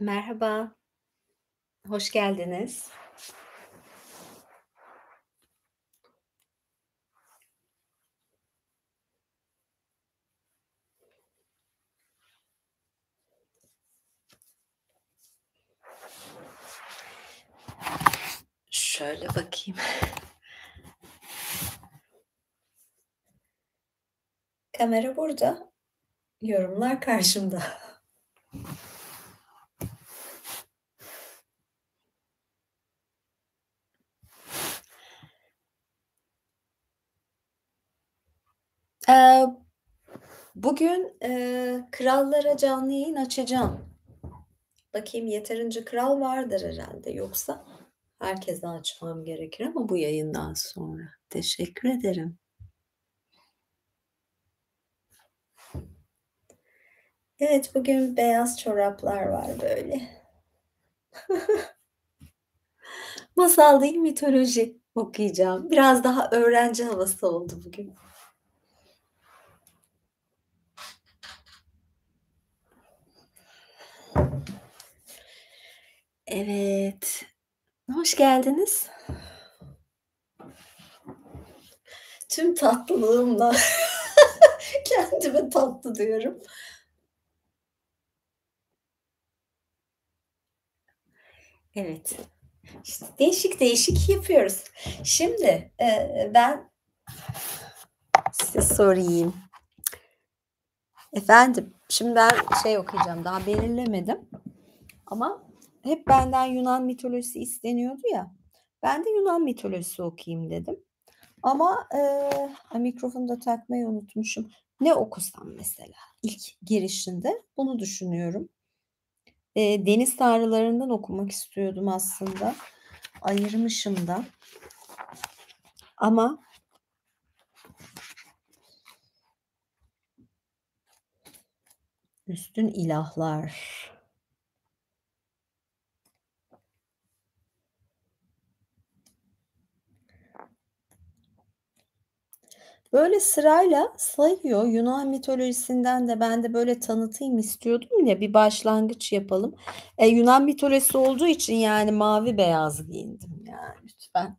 Merhaba, hoş geldiniz. Şöyle bakayım. Kamera burada, yorumlar karşımda. Eee, bugün, krallara canlı yayın açacağım. Bakayım yeterince kral vardır herhalde. Yoksa herkese açmam gerekir ama bu yayından sonra. Teşekkür ederim. Evet, bugün beyaz çoraplar var böyle. Masal değil, mitoloji okuyacağım. Biraz daha öğrenci havası oldu bugün. Evet, hoş geldiniz. Tüm tatlılığımla kendime tatlı diyorum. Evet, işte değişik değişik yapıyoruz. Şimdi, ben size sorayım. Efendim, şimdi ben şey okuyacağım, daha belirlemedim ama hep benden Yunan mitolojisi isteniyordu ya, ben de Yunan mitolojisi okuyayım dedim. Ama, ay mikrofonu da takmayı unutmuşum. Ne okusam mesela? İlk girişinde bunu düşünüyorum. Deniz tanrılarından okumak istiyordum aslında. Ayırmışım da ama üstün ilahlar. Böyle sırayla sayıyor. Yunan mitolojisinden de ben de böyle tanıtayım istiyordum ya, bir başlangıç yapalım. Yunan mitolojisi olduğu için yani mavi beyaz giyindim yani lütfen.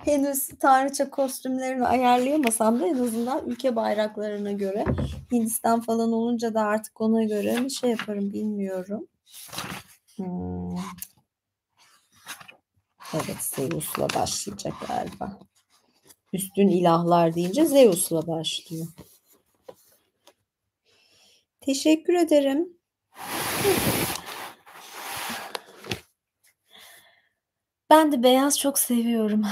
Henüz tanrıça kostümlerini ayarlayamasam da en azından ülke bayraklarına göre, Hindistan falan olunca da artık ona göre mi şey yaparım bilmiyorum. Hımm, evet, Zeus'la başlayacak galiba. Üstün ilahlar deyince Zeus'la başlıyor. Teşekkür ederim. Ben de beyaz çok seviyorum.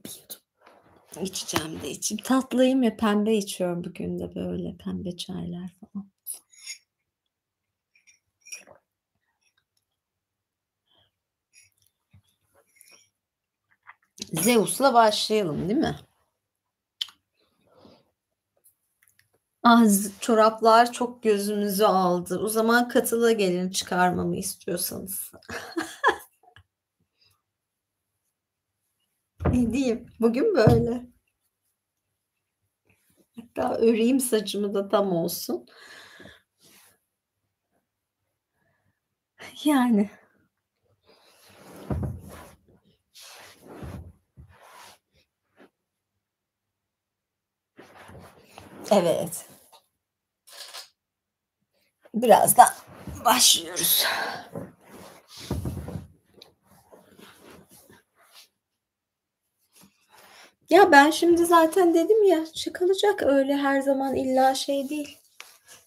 Bir yudum içeceğim de içeyim. Tatlıyım ya, pembe içiyorum bugün de böyle pembe çaylar falan. Zeus'la başlayalım, değil mi? Ah, çoraplar çok gözümüzü aldı. O zaman katıla gelin çıkarmamı istiyorsanız. Ne diyeyim? Bugün böyle. Hatta öreyim saçımı da tam olsun. Yani, evet. Birazdan başlıyoruz. Ya, ben şimdi zaten dedim ya, çıkılacak öyle her zaman illa şey değil.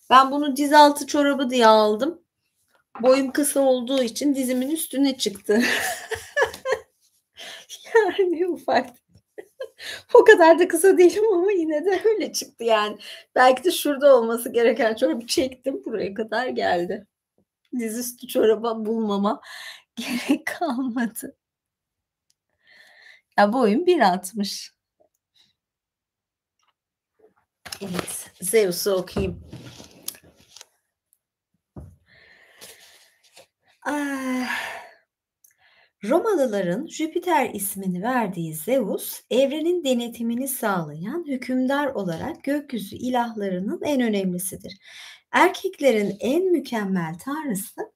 Ben bunu diz altı çorabı diye aldım. Boyum kısa olduğu için dizimin üstüne çıktı. Yani ufak. O kadar da kısa değilim ama yine de öyle çıktı yani. Belki de şurada olması gereken çorabı çektim, buraya kadar geldi. Dizüstü çoraba bulmama gerek kalmadı. Ya, boyum 1,60. Evet, Zeus'u okuyayım. Ah, Romalıların Jüpiter ismini verdiği Zeus, evrenin denetimini sağlayan hükümdar olarak gökyüzü ilahlarının en önemlisidir. Erkeklerin en mükemmel tanrısı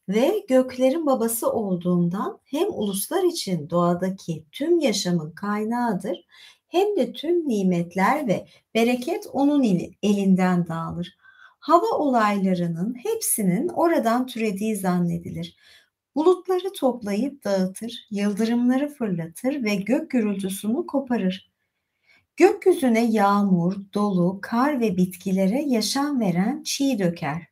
ve göklerin babası olduğundan hem uluslar için doğadaki tüm yaşamın kaynağıdır, hem de tüm nimetler ve bereket onun elinden dağılır. Hava olaylarının hepsinin oradan türediği zannedilir. Bulutları toplayıp dağıtır, yıldırımları fırlatır ve gök gürültüsünü koparır. Gökyüzüne yağmur, dolu, kar ve bitkilere yaşam veren çiğ döker.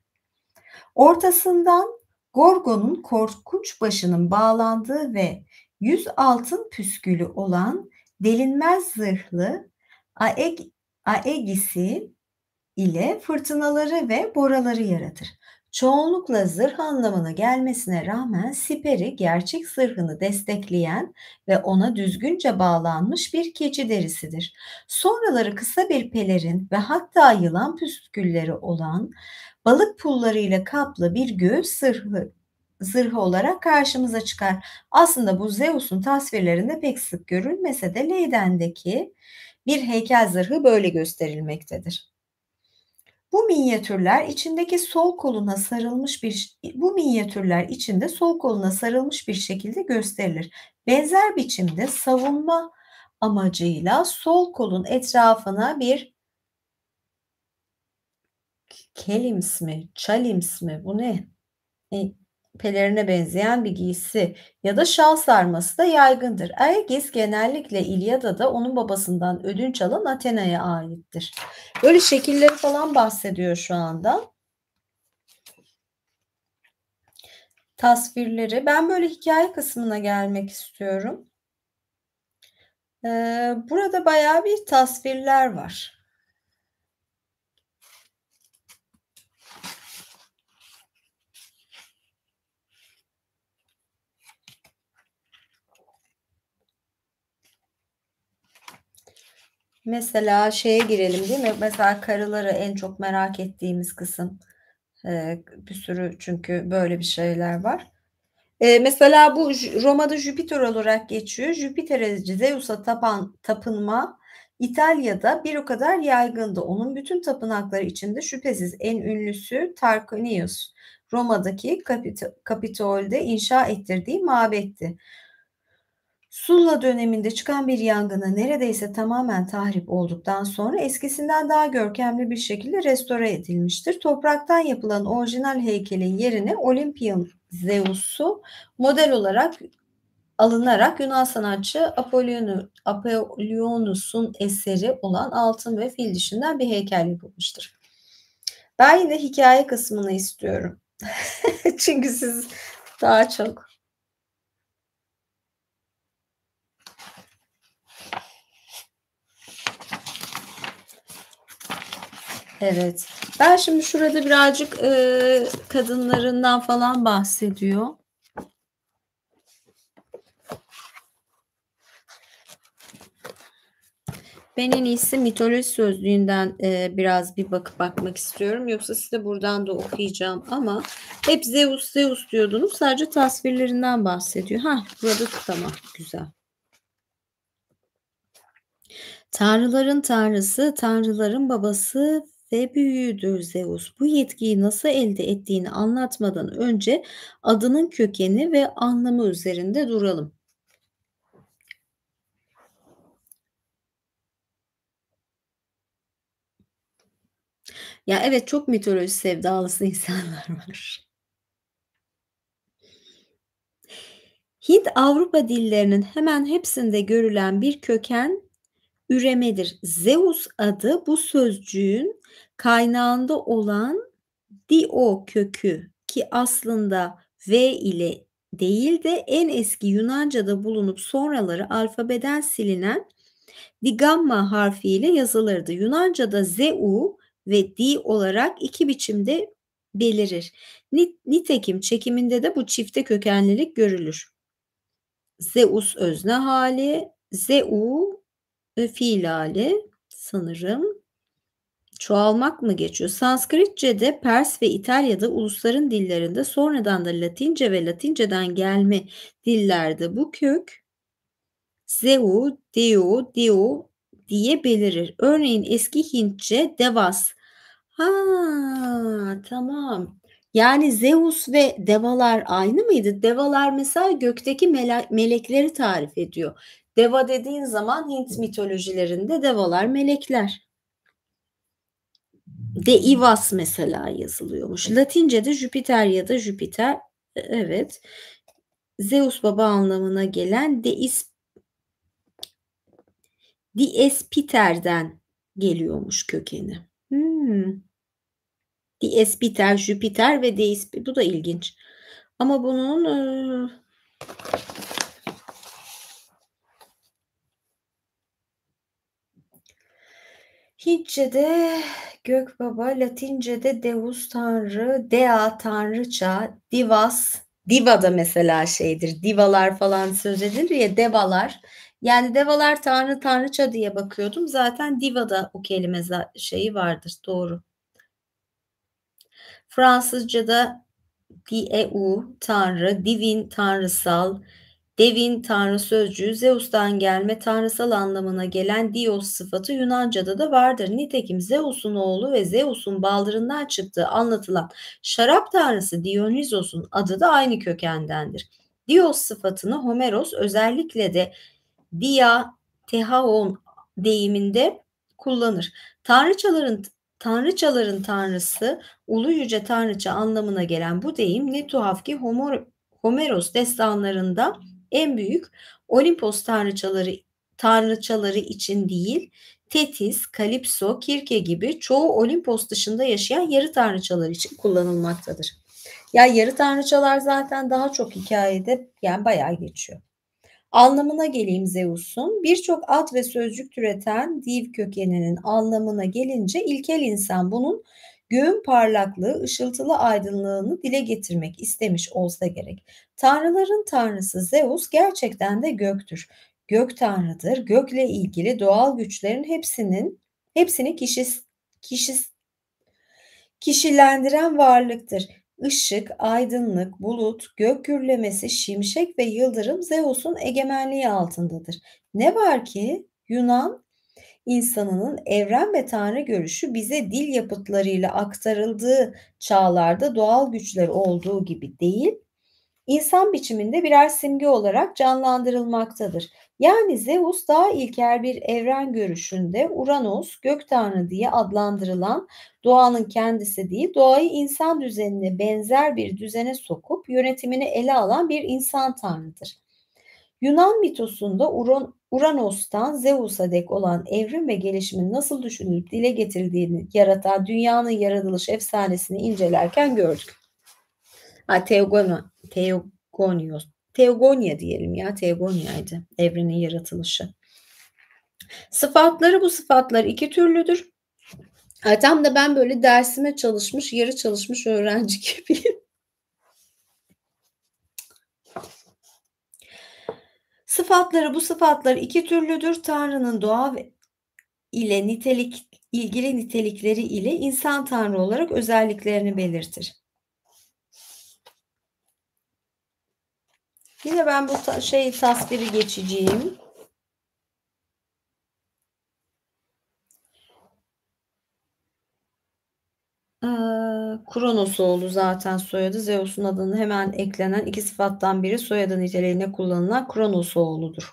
Ortasından Gorgon'un korkunç başının bağlandığı ve 100 altın püskülü olan delinmez zırhlı Aegis'i ile fırtınaları ve boraları yaratır. Çoğunlukla zırh anlamına gelmesine rağmen siperi gerçek zırhını destekleyen ve ona düzgünce bağlanmış bir keçi derisidir. Sonraları kısa bir pelerin ve hatta yılan püskülleri olan balık pullarıyla kaplı bir göğüs zırhı olarak karşımıza çıkar. Aslında bu Zeus'un tasvirlerinde pek sık görülmese de Leiden'deki bir heykel zırhı böyle gösterilmektedir. Bu minyatürler içinde sol koluna sarılmış bir şekilde gösterilir. Benzer biçimde savunma amacıyla sol kolun etrafına bir çalims mi bu ne? E, Pelerine benzeyen bir giysi ya da şal sarması da yaygındır. Aegis genellikle İlyada'da onun babasından ödünç alan Athena'ya aittir. Böyle şekilleri falan bahsediyor şu anda. Tasvirleri. Ben böyle hikaye kısmına gelmek istiyorum. Burada bayağı bir tasvirler var. Mesela şeye girelim değil mi? Mesela karıları en çok merak ettiğimiz kısım. Bir sürü çünkü böyle bir şeyler var. Mesela bu Roma'da Jüpiter olarak geçiyor. Jüpiter'e, Zeus'a tapınma İtalya'da bir o kadar yaygındı. Onun bütün tapınakları içinde şüphesiz en ünlüsü Tarquinius. Roma'daki Kapitol'de inşa ettirdiği mabetti. Sulla döneminde çıkan bir yangına neredeyse tamamen tahrip olduktan sonra eskisinden daha görkemli bir şekilde restore edilmiştir. Topraktan yapılan orijinal heykelin yerine Olimpian Zeus'u model olarak alınarak Yunan sanatçı Apollonius'un eseri olan altın ve fil dişinden bir heykel yapılmıştır. Ben yine hikaye kısmını istiyorum. Çünkü siz daha çok. Evet. Ben şimdi şurada birazcık kadınlarından falan bahsediyor. Ben en iyisi mitoloji sözlüğünden biraz bir bakmak istiyorum. Yoksa size buradan da okuyacağım ama hep Zeus Zeus diyordunuz. Sadece tasvirlerinden bahsediyor. Ha, burada tamam, güzel. Tanrıların tanrısı, tanrıların babası ve büyüğüdür Zeus. Bu yetkiyi nasıl elde ettiğini anlatmadan önce adının kökeni ve anlamı üzerinde duralım. Ya evet, çok mitoloji sevdalısı insanlar var. Hint-Avrupa dillerinin hemen hepsinde görülen bir köken üremedir. Zeus adı bu sözcüğün kaynağında olan dio kökü ki aslında V ile değil de en eski Yunanca'da bulunup sonraları alfabeden silinen digamma harfiyle yazılırdı. Yunanca'da zeu ve di olarak iki biçimde belirir. Nitekim çekiminde de bu çifte kökenlilik görülür. Zeus özne hali, zeu fiil hali sanırım. Çoğalmak mı geçiyor? Sanskritçe'de, Pers ve İtalya'da ulusların dillerinde sonradan da Latince ve Latinceden gelme dillerde bu kök Zeu, Deu, Dio diye belirir. Örneğin eski Hintçe Devas. Ha, tamam. Yani Zeus ve devalar aynı mıydı? Devalar mesela gökteki melekleri tarif ediyor. Deva dediğin zaman Hint mitolojilerinde devalar melekler. Deivas mesela yazılıyormuş. Latince'de Jüpiter ya da Jüpiter, evet. Zeus baba anlamına gelen Diespiter'den geliyormuş kökeni. Hımm. Diespiter, Jüpiter ve bu da ilginç. Ama bunun, Hintçe'de gök baba, Latince'de Deus tanrı, Dea tanrıça, Divas, diva da mesela şeydir, divalar falan söz edilir ya, devalar. Yani devalar tanrı, tanrıça diye bakıyordum. Zaten diva da o kelime şeyi vardır, doğru. Fransızca'da Dieu, tanrı, divin, tanrısal, devin, tanrı sözcüğü Zeus'tan gelme tanrısal anlamına gelen Dios sıfatı Yunanca'da da vardır. Nitekim Zeus'un oğlu ve Zeus'un baldırından çıktığı anlatılan şarap tanrısı Dionysos'un adı da aynı kökendendir. Dios sıfatını Homeros özellikle de dia tehaon deyiminde kullanır. Tanrıçaların tanrısı, ulu yüce tanrıça anlamına gelen bu deyim ne tuhaf ki Homeros destanlarında en büyük Olimpos tanrıçaları için değil, Tetis, Kalipso, Kirke gibi çoğu Olimpos dışında yaşayan yarı tanrıçalar için kullanılmaktadır. Ya yarı tanrıçalar zaten daha çok hikayede yani bayağı geçiyor. Anlamına geleyim Zeus'un. Birçok ad ve sözcük türeten div kökeninin anlamına gelince ilkel insan bunun göğün parlaklığı, ışıltılı aydınlığını dile getirmek istemiş olsa gerek. Tanrıların tanrısı Zeus gerçekten de göktür. Gök tanrıdır. Gökle ilgili doğal güçlerin hepsini kişilendiren varlıktır. Işık, aydınlık, bulut, gök gürlemesi, şimşek ve yıldırım Zeus'un egemenliği altındadır. Ne var ki Yunan insanının evren ve tanrı görüşü bize dil yapıtlarıyla aktarıldığı çağlarda doğal güçler olduğu gibi değil, İnsan biçiminde birer simge olarak canlandırılmaktadır. Yani Zeus daha ilkel bir evren görüşünde Uranos, gök tanrı diye adlandırılan doğanın kendisi değil, doğayı insan düzenine benzer bir düzene sokup yönetimini ele alan bir insan tanrıdır. Yunan mitosunda Uranos'tan Zeus'a dek olan evrim ve gelişimin nasıl düşünülüp dile getirildiğini yaratan dünyanın yaratılış efsanesini incelerken gördük. Ha, Teogonios. Teogonia diyelim ya. Teogonia'ydı evrenin yaratılışı. Bu sıfatlar iki türlüdür. Tam da ben böyle dersime çalışmış, yarı çalışmış öğrenci gibiyim. Bu sıfatlar iki türlüdür. Tanrı'nın doğa ile ilgili nitelikleri ile insan tanrı olarak özelliklerini belirtir. Yine ben bu tasviri geçeceğim. Kronos oldu zaten soyadı. Zeus'un adını hemen eklenen iki sıfattan biri soyadı niteliğine kullanılan Kronos oğludur.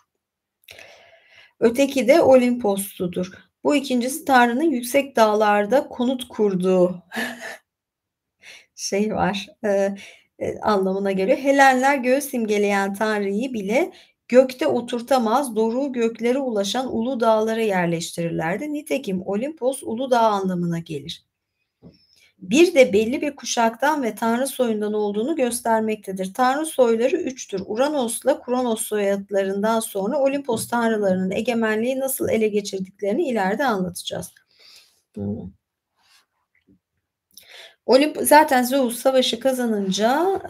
Öteki de Olimpos'tudur. Bu ikincisi Tanrı'nın yüksek dağlarda konut kurduğu var, anlamına geliyor. Helenler göğü simgeleyen Tanrı'yı bile gökte oturtamaz, doruğu göklere ulaşan ulu dağlara yerleştirirlerdi. Nitekim Olimpos ulu dağ anlamına gelir. Bir de belli bir kuşaktan ve tanrı soyundan olduğunu göstermektedir. Tanrı soyları üçtür. Uranos'la Kronos soyadlarından sonra Olimpos tanrılarının egemenliği nasıl ele geçirdiklerini ileride anlatacağız. Zaten Zeus savaşı kazanınca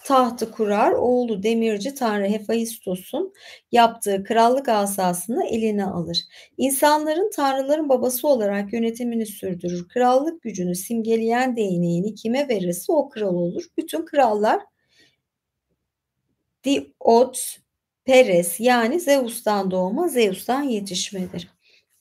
tahtı kurar, oğlu demirci tanrı Hefaistos'un yaptığı krallık asasını eline alır. İnsanların tanrıların babası olarak yönetimini sürdürür. Krallık gücünü simgeleyen değneğini kime verirse o kral olur. Bütün krallar Dios, Peres yani Zeus'tan doğma, Zeus'tan yetişmedir.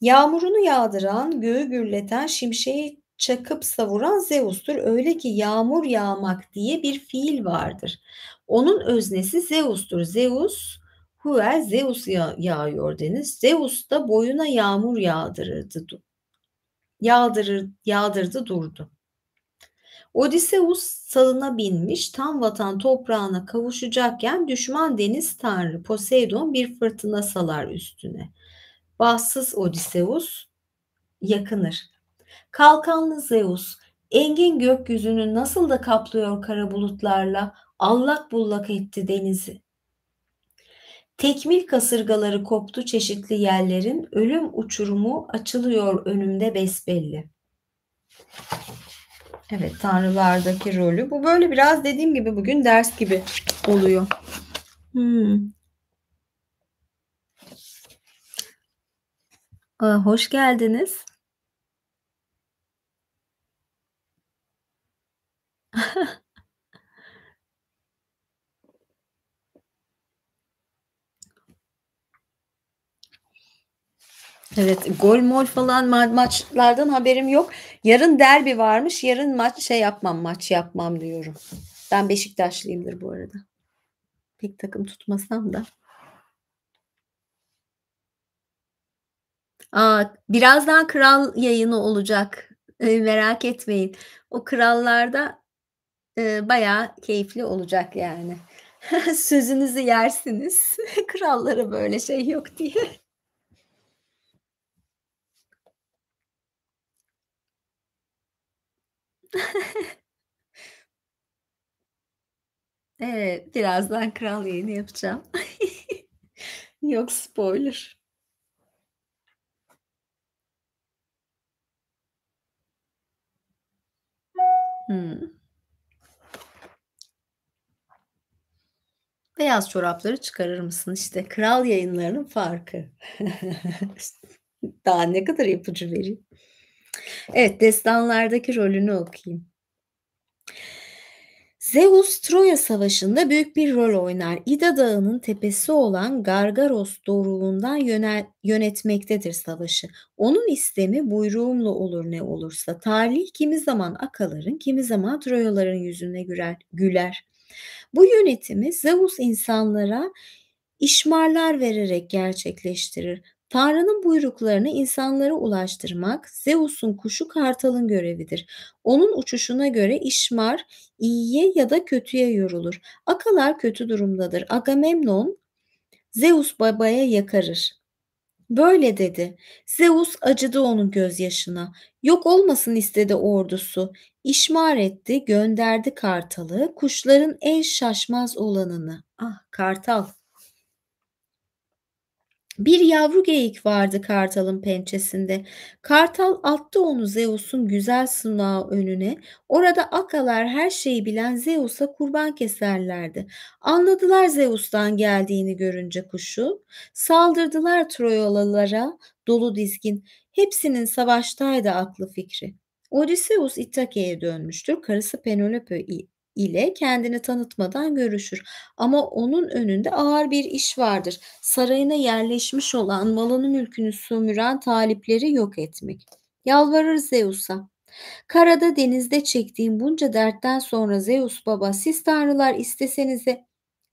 Yağmurunu yağdıran, göğü gürleten, şimşeği çakıp savuran Zeus'tur. Öyle ki yağmur yağmak diye bir fiil vardır. Onun öznesi Zeus'tur. Zeus, Huel, Zeus yağıyor denir. Zeus da boyuna yağmur yağdırdı durdu. Odysseus salına binmiş, tam vatan toprağına kavuşacakken düşman deniz tanrı Poseidon bir fırtına salar üstüne. Bahtsız Odysseus yakınır. Kalkanlı Zeus, engin gökyüzünü nasıl da kaplıyor kara bulutlarla, allak bullak etti denizi. Tekmil kasırgaları koptu çeşitli yerlerin, ölüm uçurumu açılıyor önümde besbelli. Evet, tanrılardaki rolü. Bu böyle biraz dediğim gibi bugün ders gibi oluyor. Hmm. Hoş geldiniz. Evet, gol mol falan maçlardan haberim yok. Yarın derbi varmış. Yarın maç yapmam diyorum. Ben Beşiktaşlıyımdır bu arada. Pek takım tutmasam da. Birazdan kral yayını olacak. Merak etmeyin. O krallarda bayağı keyifli olacak yani. Sözünüzü yersiniz. Krallara böyle şey yok diye. Evet, birazdan kral yayını yapacağım. Yok spoiler. Hımm. Beyaz çorapları çıkarır mısın? İşte kral yayınlarının farkı. Daha ne kadar ipucu vereyim? Evet, destanlardaki rolünü okuyayım. Zeus Troya Savaşı'nda büyük bir rol oynar. İda Dağı'nın tepesi olan Gargaros doruğundan yönetmektedir savaşı. Onun istemi buyruğumla olur ne olursa. Talih kimi zaman Akaların, kimi zaman Troyaların yüzüne güler. Bu yönetimi Zeus insanlara işmarlar vererek gerçekleştirir. Tanrı'nın buyruklarını insanlara ulaştırmak Zeus'un kuşu Kartal'ın görevidir. Onun uçuşuna göre işmar iyiye ya da kötüye yorulur. Akalar kötü durumdadır. Agamemnon Zeus babaya yakarır. Böyle dedi. Zeus acıdı onun gözyaşına. Yok olmasın istedi ordusu. İşmar etti, gönderdi kartalı, kuşların en şaşmaz olanını. Ah, kartal. Bir yavru geyik vardı kartalın pençesinde. Kartal attı onu Zeus'un güzel sınağı önüne. Orada akalar her şeyi bilen Zeus'a kurban keserlerdi. Anladılar Zeus'tan geldiğini görünce kuşu. Saldırdılar Troyalılara dolu dizgin. Hepsinin savaştaydı aklı fikri. Odysseus İtakya'ya dönmüştür. Karısı Penelope ile kendini tanıtmadan görüşür. Ama onun önünde ağır bir iş vardır. Sarayına yerleşmiş olan malını mülkünü sömüren talipleri yok etmek. Yalvarır Zeus'a. Karada denizde çektiğim bunca dertten sonra Zeus baba siz tanrılar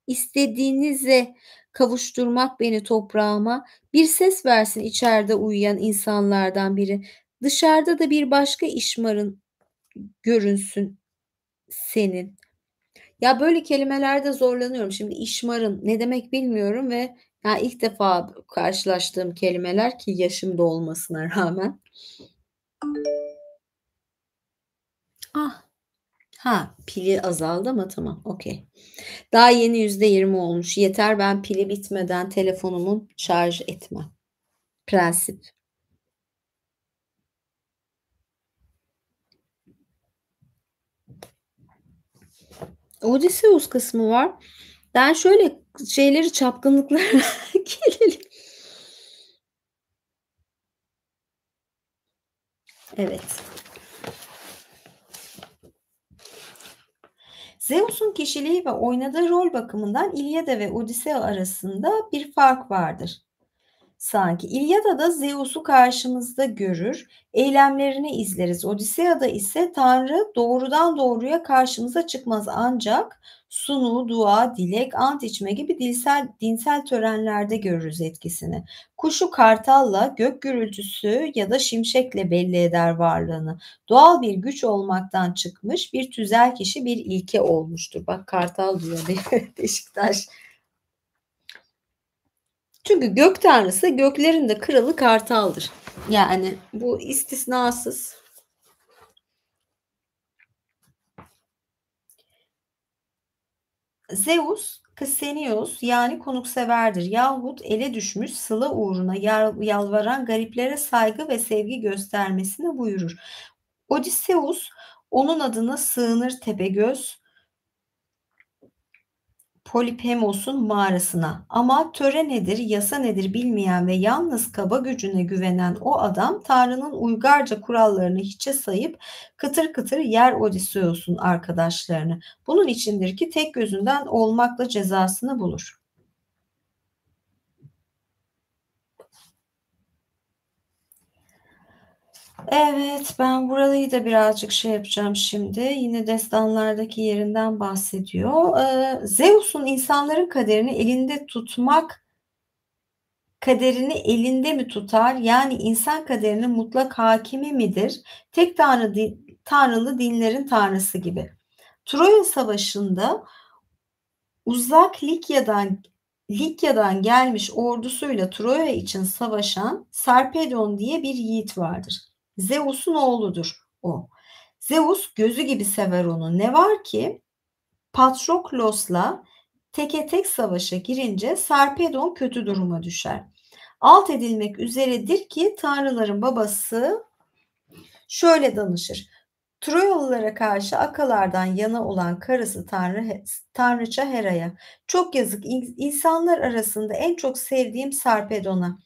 istediğinize kavuşturmak beni toprağıma bir ses versin içeride uyuyan insanlardan biri. Dışarıda da bir başka işmarın görünsün senin. Ya, böyle kelimelerde zorlanıyorum. Şimdi işmarın ne demek bilmiyorum ve ya, ilk defa karşılaştığım kelimeler ki yaşım da olmasına rağmen. Ah, pili azaldı ama tamam, okay. Daha yeni %20 olmuş. Yeter ben pili bitmeden telefonumu şarj etmem. Prensip. Odysseus kısmı var. Ben şöyle şeyleri, çapkınlıklara gelelim. Evet. Zeus'un kişiliği ve oynadığı rol bakımından İlyada ve Odisea arasında bir fark vardır. Sanki. İlyada'da Zeus'u karşımızda görür, eylemlerini izleriz. Odisea'da ise Tanrı doğrudan doğruya karşımıza çıkmaz ancak sunu, dua, dilek, ant içme gibi dinsel törenlerde görürüz etkisini. Kuşu kartalla, gök gürültüsü ya da şimşekle belli eder varlığını. Doğal bir güç olmaktan çıkmış bir tüzel kişi bir ilke olmuştur. Bak kartal diyor Beşiktaş. Çünkü gök tanrısı göklerin de kralı kartaldır. Yani bu istisnasız. Zeus, Ksenios yani konukseverdir yahut ele düşmüş sıla uğruna yalvaran gariplere saygı ve sevgi göstermesini buyurur. Odysseus onun adına sığınır Tepegöz, Polipemos'un mağarasına. Ama töre nedir, yasa nedir bilmeyen ve yalnız kaba gücüne güvenen o adam Tanrı'nın uygarca kurallarını hiçe sayıp kıtır kıtır yer Odysseus'un arkadaşlarını. Bunun içindir ki tek gözünden olmakla cezasını bulur. Evet, ben burayı da birazcık şey yapacağım şimdi. Yine destanlardaki yerinden bahsediyor. Zeus'un insanların kaderini elinde mi tutar? Yani insan kaderinin mutlak hakimi midir? Tek tanrılı dinlerin tanrısı gibi. Troya Savaşı'nda uzak Likya'dan gelmiş ordusuyla Troya için savaşan Sarpedon diye bir yiğit vardır. Zeus'un oğludur o. Zeus gözü gibi sever onu. Ne var ki Patroklos'la teke tek savaşa girince Sarpedon kötü duruma düşer. Alt edilmek üzeredir ki tanrıların babası şöyle danışır. Troyalılara karşı akalardan yana olan karısı Tanrıça Hera'ya. Çok yazık insanlar arasında en çok sevdiğim Sarpedon'a.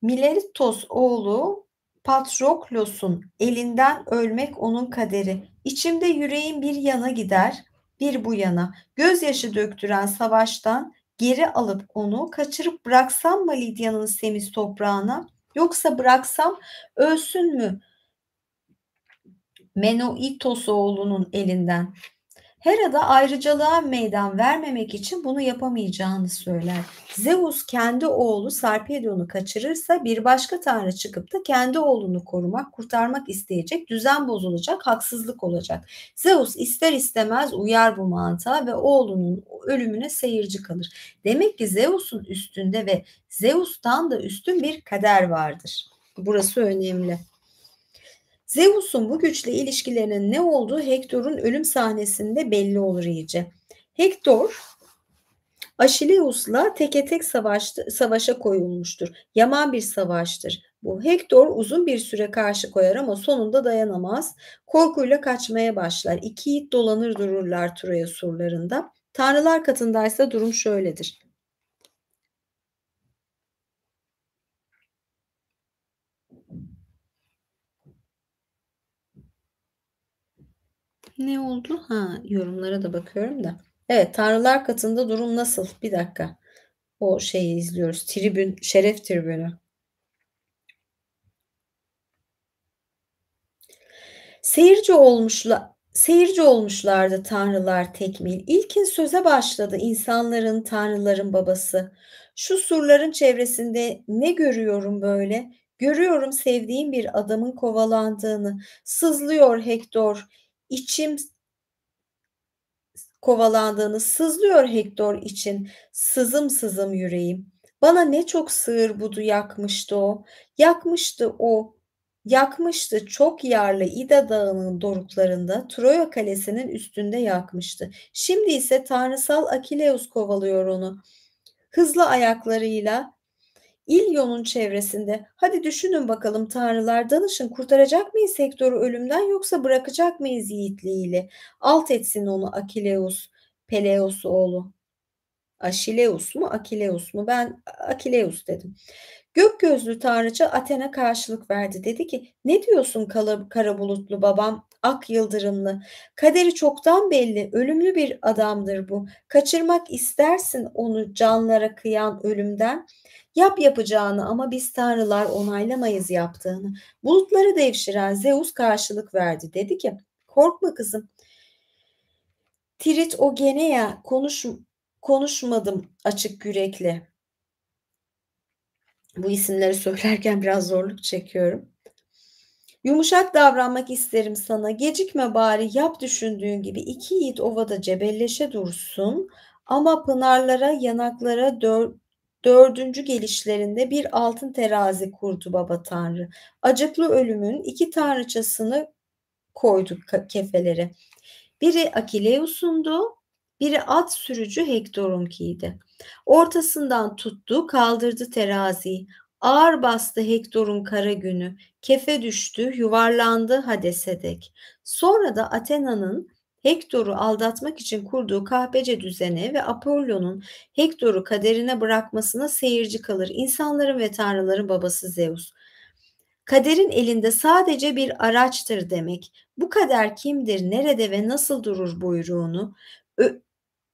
Miletos oğlu Patroklos'un elinden ölmek onun kaderi. İçimde yüreğim bir yana gider, bir bu yana. Gözyaşı döktüren savaştan geri alıp onu kaçırıp bıraksam mı Lidya'nın semiz toprağına? Yoksa bıraksam ölsün mü Menoitos oğlunun elinden? Hera da ayrıcalığa meydan vermemek için bunu yapamayacağını söyler. Zeus kendi oğlu Sarpedon'u kaçırırsa bir başka tanrı çıkıp da kendi oğlunu kurtarmak isteyecek, düzen bozulacak, haksızlık olacak. Zeus ister istemez uyar bu mantığa ve oğlunun ölümüne seyirci kalır. Demek ki Zeus'un üstünde ve Zeus'tan da üstün bir kader vardır. Burası önemli. Zeus'un bu güçle ilişkilerinin ne olduğu Hektor'un ölüm sahnesinde belli olur iyice. Hektor, Aşileus'la teke tek savaşa koyulmuştur. Yaman bir savaştır. Bu Hektor uzun bir süre karşı koyar ama sonunda dayanamaz. Korkuyla kaçmaya başlar. İki yiğit dolanır dururlar Troya surlarında. Tanrılar katındaysa durum şöyledir. Ne oldu? Ha, yorumlara da bakıyorum da. Evet, tanrılar katında durum nasıl? Bir dakika. O şeyi izliyoruz. Tribün, şeref tribünü. Seyirci olmuşlardı tanrılar tekmil. İlkin söze başladı insanların, tanrıların babası. Şu surların çevresinde ne görüyorum böyle? Görüyorum sevdiğim bir adamın kovalandığını. Sızlıyor Hektor. İçim kovalandığını sızlıyor Hektor için. Sızım sızım yüreğim. Bana ne çok sığır budu yakmıştı o. Yakmıştı o. Yakmıştı çok yarlı İda Dağı'nın doruklarında Troya Kalesi'nin üstünde yakmıştı. Şimdi ise tanrısal Akileus kovalıyor onu. Hızlı ayaklarıyla İlyon'un çevresinde. Hadi düşünün bakalım tanrılar, danışın, kurtaracak mıyız Hektor'u ölümden yoksa bırakacak mıyız yiğitliğiyle? Alt etsin onu Akileus, Peleus oğlu. Aşileus mu, Akileus mu? Ben Akileus dedim. Gök gözlü tanrıça Athena karşılık verdi. Dedi ki, ne diyorsun kara bulutlu babam, ak yıldırımlı? Kaderi çoktan belli, ölümlü bir adamdır bu. Kaçırmak istersin onu canlara kıyan ölümden. Yap yapacağını ama biz tanrılar onaylamayız yaptığını. Bulutları devşiren Zeus karşılık verdi. Dedi ki, korkma kızım. Tirit o gene ya konuşmadım açık yürekle. Bu isimleri söylerken biraz zorluk çekiyorum. Yumuşak davranmak isterim sana. Gecikme bari, yap düşündüğün gibi. İki yiğit ovada cebelleşe dursun. Ama pınarlara, yanaklara dördüncü gelişlerinde bir altın terazi kurdu baba tanrı. Acıklı ölümün iki tanrıçasını koydu kefelere. Biri Akileus'undu, biri at sürücü Hektor'unkiydi. Ortasından tuttu, kaldırdı teraziyi. Ağır bastı Hektor'un kara günü. Kefe düştü, yuvarlandı Hades'e dek. Sonra da Athena'nın Hektor'u aldatmak için kurduğu kahpece düzene ve Apollo'nun Hektor'u kaderine bırakmasına seyirci kalır. İnsanların ve tanrıların babası Zeus. Kaderin elinde sadece bir araçtır demek. Bu kader kimdir, nerede ve nasıl durur buyruğunu,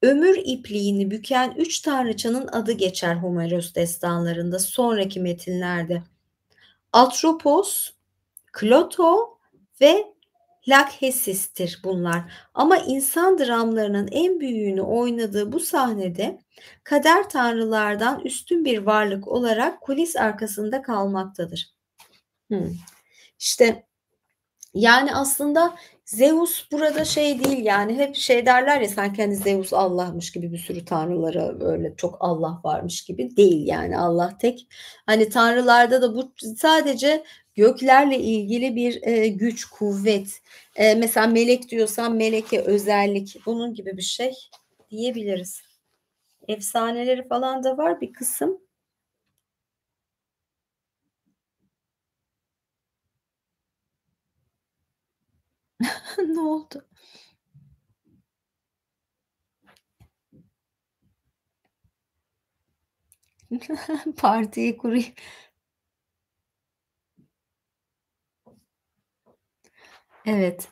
ömür ipliğini büken üç tanrıçanın adı geçer Homeros destanlarında, sonraki metinlerde. Atropos, Kloto ve Lakhesis'tir bunlar. Ama insan dramlarının en büyüğünü oynadığı bu sahnede kader tanrılardan üstün bir varlık olarak kulis arkasında kalmaktadır. İşte yani aslında Zeus burada şey değil, yani hep şey derler ya, sanki hani Zeus Allah'mış gibi, bir sürü tanrılara böyle çok Allah varmış gibi değil, yani Allah tek. Hani tanrılarda da bu sadece göklerle ilgili bir güç, kuvvet. Mesela melek diyorsan meleke özellik, bunun gibi bir şey diyebiliriz. Efsaneleri falan da var bir kısım. Ne oldu? Partiyi kurayım. Evet.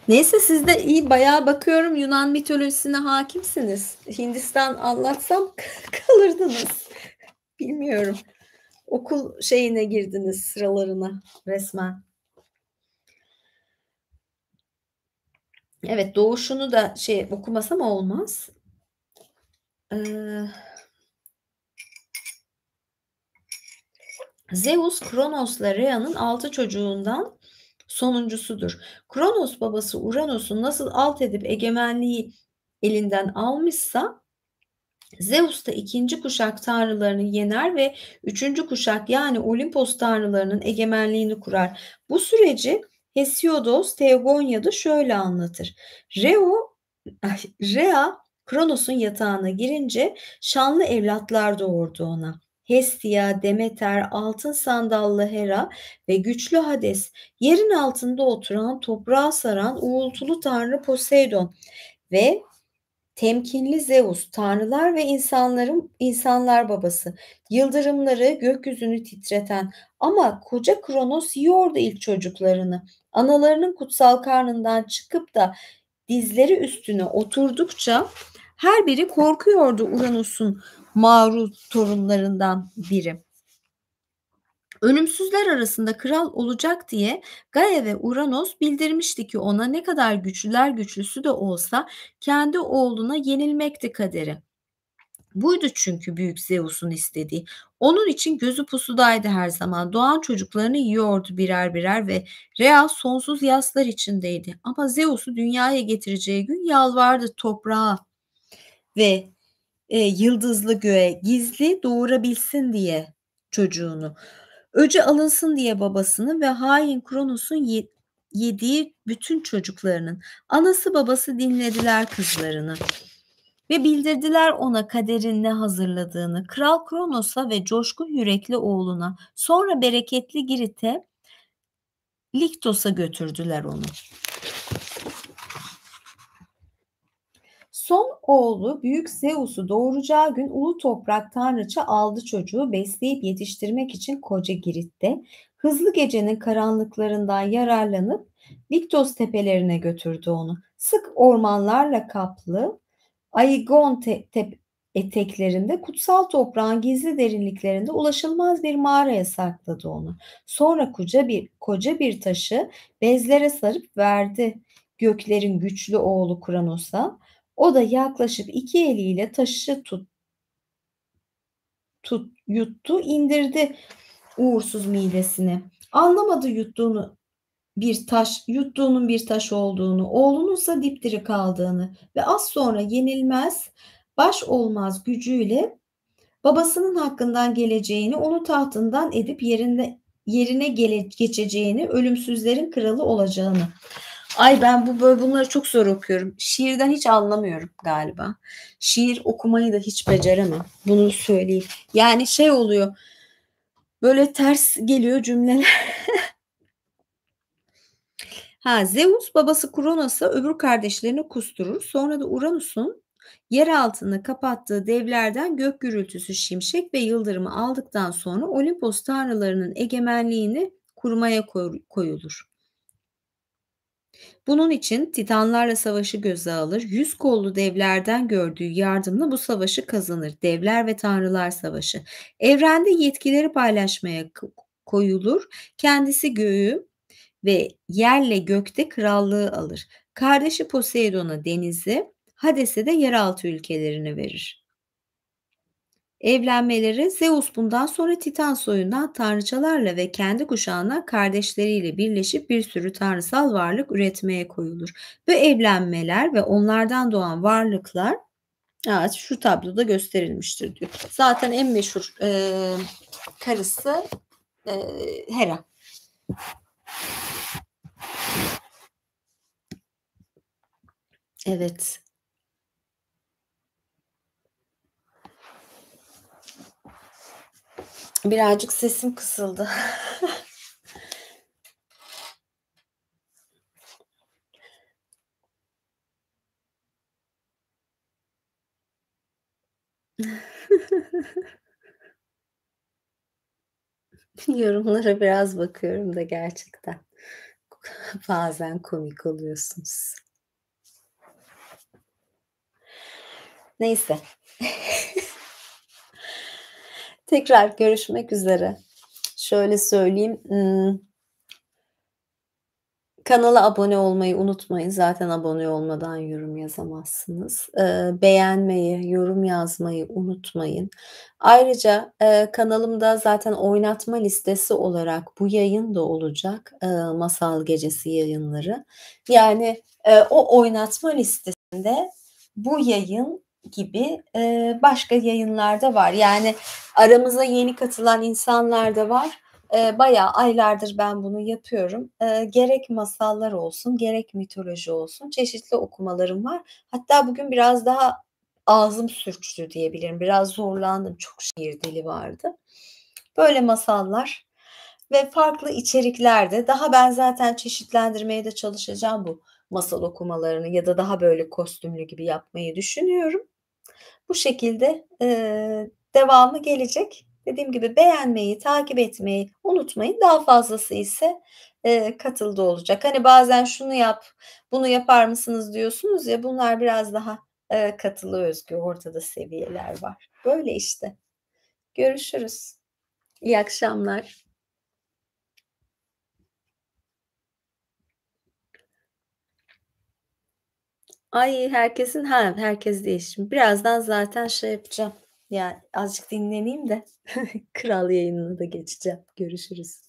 Neyse, siz de iyi bayağı bakıyorum Yunan mitolojisine hakimsiniz. Hindistan anlatsam kalırdınız. Bilmiyorum. Okul şeyine girdiniz, sıralarına resmen. Evet, doğuşunu da şey okumasam olmaz. Eee, Zeus, Kronos'la Rhea'nın 6 çocuğundan sonuncusudur. Kronos babası Uranos'u nasıl alt edip egemenliği elinden almışsa, Zeus da ikinci kuşak tanrılarını yener ve üçüncü kuşak, yani Olimpos tanrılarının egemenliğini kurar. Bu süreci Hesiodos Theogonia'da şöyle anlatır. Rhea Kronos'un yatağına girince şanlı evlatlar doğurdu ona. Hestia, Demeter, altın sandallı Hera ve güçlü Hades, yerin altında oturan, toprağı saran uğultulu tanrı Poseidon ve temkinli Zeus, tanrılar ve insanlar babası, yıldırımları gökyüzünü titreten, ama koca Kronos yiyordu ilk çocuklarını. Analarının kutsal karnından çıkıp da dizleri üstüne oturdukça her biri korkuyordu Uranüs'ün mağrur torunlarından biri. Ölümsüzler arasında kral olacak diye Gaia ve Uranos bildirmişti ki ona, ne kadar güçlüler güçlüsü de olsa kendi oğluna yenilmekti kaderi. Buydu çünkü büyük Zeus'un istediği. Onun için gözü pusudaydı her zaman. Doğan çocuklarını yiyordu birer birer ve Rhea sonsuz yaslar içindeydi. Ama Zeus'u dünyaya getireceği gün yalvardı toprağa ve yıldızlı göğe gizli doğurabilsin diye çocuğunu. Öce alınsın diye babasını ve hain Kronos'un yediği bütün çocuklarının. Anası babası dinlediler kızlarını. ve bildirdiler ona kaderin ne hazırladığını. Kral Kronos'a ve coşkun yürekli oğluna, sonra bereketli Girit'e, Liktos'a götürdüler onu. Son oğlu büyük Zeus'u doğuracağı gün ulu toprak tanrıça aldı çocuğu besleyip yetiştirmek için koca Girit'te. Hızlı gecenin karanlıklarından yararlanıp Liktos tepelerine götürdü onu. Sık ormanlarla kaplı Aigon eteklerinde kutsal toprağın gizli derinliklerinde ulaşılmaz bir mağaraya sakladı onu. Sonra koca bir taşı bezlere sarıp verdi göklerin güçlü oğlu Kronos'a. O da yaklaşıp iki eliyle taşı yuttu, indirdi uğursuz midesine. Anlamadı yuttuğunun bir taş olduğunu, oğlununsa dipdiri kaldığını ve az sonra yenilmez, baş olmaz gücüyle babasının hakkından geleceğini, onu tahtından edip geçeceğini, ölümsüzlerin kralı olacağını. Ay ben bunları çok zor okuyorum. Şiirden hiç anlamıyorum galiba. Şiir okumayı da hiç beceremem. Bunu söyleyeyim. Yani şey oluyor. Böyle ters geliyor cümleler. Zeus babası Kronos'a öbür kardeşlerini kusturur. Sonra da Uranüs'ün yer altını kapattığı devlerden gök gürültüsü, şimşek ve yıldırımı aldıktan sonra Olimpos tanrılarının egemenliğini kurmaya koyulur. Bunun için Titanlarla savaşı göze alır, 100 kollu devlerden gördüğü yardımla bu savaşı kazanır. Devler ve Tanrılar Savaşı. Evrende yetkileri paylaşmaya koyulur. Kendisi göğü ve yerle gökte krallığı alır. Kardeşi Poseidon'a denizi, Hades'e de yeraltı ülkelerini verir. Evlenmeleri Zeus bundan sonra Titan soyundan tanrıçalarla ve kendi kuşağına kardeşleriyle birleşip bir sürü tanrısal varlık üretmeye koyulur. Bu evlenmeler ve onlardan doğan varlıklar şu tabloda gösterilmiştir diyor. Zaten en meşhur karısı Hera. Evet. Birazcık sesim kısıldı. Yorumlara biraz bakıyorum da gerçekten. Bazen komik oluyorsunuz. Neyse. Tekrar görüşmek üzere. Şöyle söyleyeyim, kanala abone olmayı unutmayın. Zaten abone olmadan yorum yazamazsınız. Beğenmeyi, yorum yazmayı unutmayın. Ayrıca, kanalımda zaten oynatma listesi olarak bu yayın da olacak, Masal Gecesi yayınları. Yani, o oynatma listesinde bu yayın gibi, başka yayınlar da var. Yani aramıza yeni katılan insanlar da var. Bayağı aylardır ben bunu yapıyorum. Gerek masallar olsun, gerek mitoloji olsun çeşitli okumalarım var. Hatta bugün biraz daha ağzım sürçtü diyebilirim. Biraz zorlandım. Çok şiir dili vardı. Böyle masallar ve farklı içeriklerde daha ben zaten çeşitlendirmeye de çalışacağım bu masal okumalarını ya da daha böyle kostümlü gibi yapmayı düşünüyorum. Bu şekilde, devamı gelecek. Dediğim gibi beğenmeyi, takip etmeyi unutmayın. Daha fazlası ise, katıldı olacak. Hani bazen şunu yap, bunu yapar mısınız diyorsunuz ya, bunlar biraz daha, katılı özgü, ortada seviyeler var. Böyle işte. Görüşürüz. İyi akşamlar. Ay herkes değil. Şimdi birazdan zaten şey yapacağım, ya azıcık dinleneyim de kral yayınına da geçeceğim. Görüşürüz.